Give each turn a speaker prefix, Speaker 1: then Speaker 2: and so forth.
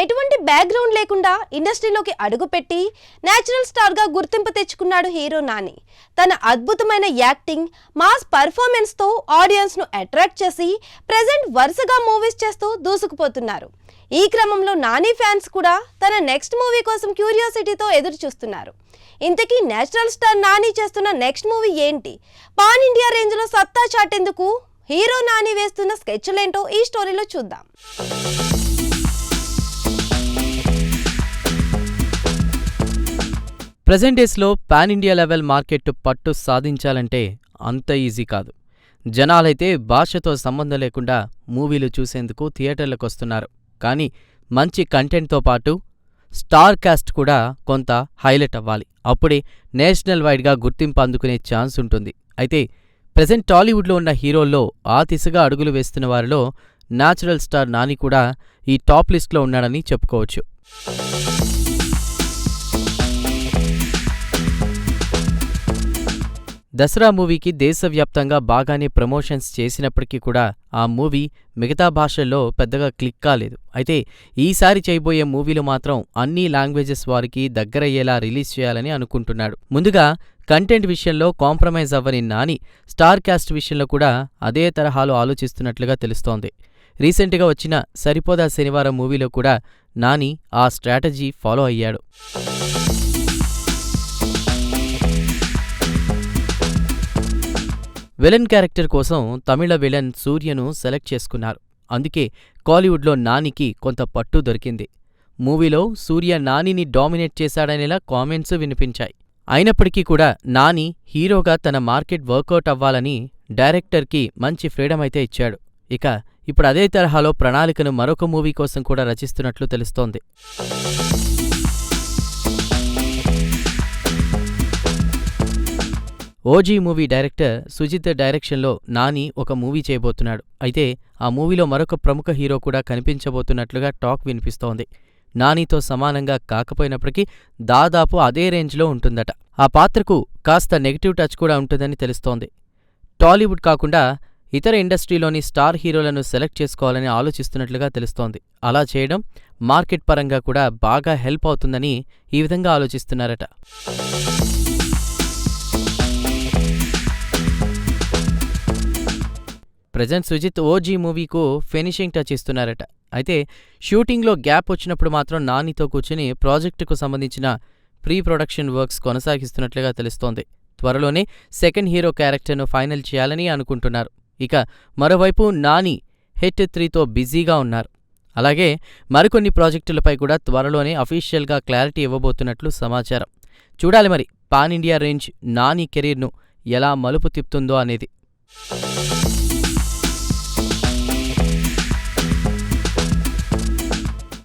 Speaker 1: ఎటువంటి బ్యాక్గ్రౌండ్ లేకుండా ఇండస్ట్రీలోకి అడుగుపెట్టి నేచురల్ స్టార్గా గుర్తింపు తెచ్చుకున్నాడు హీరో నాని. తన అద్భుతమైన యాక్టింగ్, మాస్ పర్ఫార్మెన్స్తో ఆడియన్స్ను అట్రాక్ట్ చేసి ప్రెజెంట్ వరుసగా మూవీస్ చేస్తూ దూసుకుపోతున్నారు. ఈ క్రమంలో నాని ఫ్యాన్స్ కూడా తన నెక్స్ట్ మూవీ కోసం క్యూరియాసిటీతో ఎదురు చూస్తున్నారు. ఇంతకీ నేచురల్ స్టార్ నాని చేస్తున్న నెక్స్ట్ మూవీ ఏంటి? పాన్ ఇండియా రేంజ్లో సత్తా చాటేందుకు హీరో నాని వేస్తున్న స్కెచ్లేంటో ఈ స్టోరీలో చూద్దాం.
Speaker 2: ప్రెజెంట్ డేస్లో పాన్ ఇండియా లెవెల్ మార్కెట్ పట్టు సాధించాలంటే అంత ఈజీ కాదు. జనాలైతే భాషతో సంబంధం లేకుండా మూవీలు చూసేందుకు థియేటర్లకు వస్తున్నారు. కానీ మంచి కంటెంట్తో పాటు స్టార్ కాస్ట్ కూడా కొంత హైలైట్ అవ్వాలి. అప్పుడే నేషనల్ వైడ్గా గుర్తింపు అందుకునే ఛాన్స్ ఉంటుంది. అయితే ప్రెజెంట్ టాలీవుడ్లో ఉన్న హీరోల్లో ఆ దిశగా అడుగులు వేస్తున్న వారిలో న్యాచురల్ స్టార్ నాని కూడా ఈ టాప్ లిస్ట్లో ఉన్నాడని చెప్పుకోవచ్చు. దసరా మూవీకి దేశవ్యాప్తంగా బాగానే ప్రమోషన్స్ చేసినప్పటికీ కూడా ఆ మూవీ మిగతా భాషల్లో పెద్దగా క్లిక్ కాలేదు. అయితే ఈసారి చేయబోయే మూవీలు మాత్రం అన్ని లాంగ్వేజెస్ వారికి దగ్గరయ్యేలా రిలీజ్ చేయాలని అనుకుంటున్నాడు. ముందుగా కంటెంట్ విషయంలో కాంప్రమైజ్ అవ్వని నాని స్టార్ కాస్ట్ విషయంలో కూడా అదే తరహాలో ఆలోచిస్తున్నట్లుగా తెలుస్తోంది. రీసెంట్గా వచ్చిన సరిపోదా శనివారం మూవీలో కూడా నాని ఆ స్ట్రాటజీ ఫాలో అయ్యాడు. విలన్ క్యారెక్టర్ కోసం తమిళ విలన్ సూర్యను సెలెక్ట్ చేసుకున్నారు. అందుకే కాలీవుడ్లో నానికి కొంత పట్టు దొరికింది. మూవీలో సూర్య నానిని డామినేట్ చేశాడనేలా కామెంట్స్ వినిపించాయి. అయినప్పటికీ కూడా నాని హీరోగా తన మార్కెట్ వర్కౌట్ అవ్వాలని డైరెక్టర్కి మంచి ఫ్రీడమ్ అయితే ఇచ్చాడు. ఇక ఇప్పుడు అదే తరహాలో ప్రణాళికను మరొక మూవీ కోసం కూడా రచిస్తున్నట్లు తెలుస్తోంది. ఓజీ మూవీ డైరెక్టర్ సుజిత్ డైరెక్షన్లో నాని ఒక మూవీ చేయబోతున్నాడు. అయితే ఆ మూవీలో మరొక ప్రముఖ హీరో కూడా కనిపించబోతున్నట్లుగా టాక్ వినిపిస్తోంది. నానితో సమానంగా కాకపోయినప్పటికీ దాదాపు అదే రేంజ్లో ఉంటుందట. ఆ పాత్రకు కాస్త నెగిటివ్ టచ్ కూడా ఉంటుందని తెలుస్తోంది. టాలీవుడ్ కాకుండా ఇతర ఇండస్ట్రీలోని స్టార్ హీరోలను సెలెక్ట్ చేసుకోవాలని ఆలోచిస్తున్నట్లుగా తెలుస్తోంది. అలా చేయడం మార్కెట్ పరంగా కూడా బాగా హెల్ప్ అవుతుందని ఈ విధంగా ఆలోచిస్తున్నారట. ప్రెజెంట్ సుజిత్ ఓజీ మూవీకు ఫినిషింగ్ టచ్ ఇస్తున్నారట. అయితే షూటింగ్లో గ్యాప్ వచ్చినప్పుడు మాత్రం నానితో కూర్చుని ప్రాజెక్టుకు సంబంధించిన ప్రీ ప్రొడక్షన్ వర్క్స్ కొనసాగిస్తున్నట్లుగా తెలుస్తోంది. త్వరలోనే సెకండ్ హీరో క్యారెక్టర్ను ఫైనల్ చేయాలని అనుకుంటున్నారు. ఇక మరోవైపు నాని హిట్ 3తో బిజీగా ఉన్నారు. అలాగే మరికొన్ని ప్రాజెక్టులపై కూడా త్వరలోనే అఫీషియల్గా క్లారిటీ ఇవ్వబోతున్నట్లు సమాచారం. చూడాలి మరి పాన్ ఇండియా రేంజ్ నాని కెరీర్ను ఎలా మలుపు తిప్పుతుందో అనేది.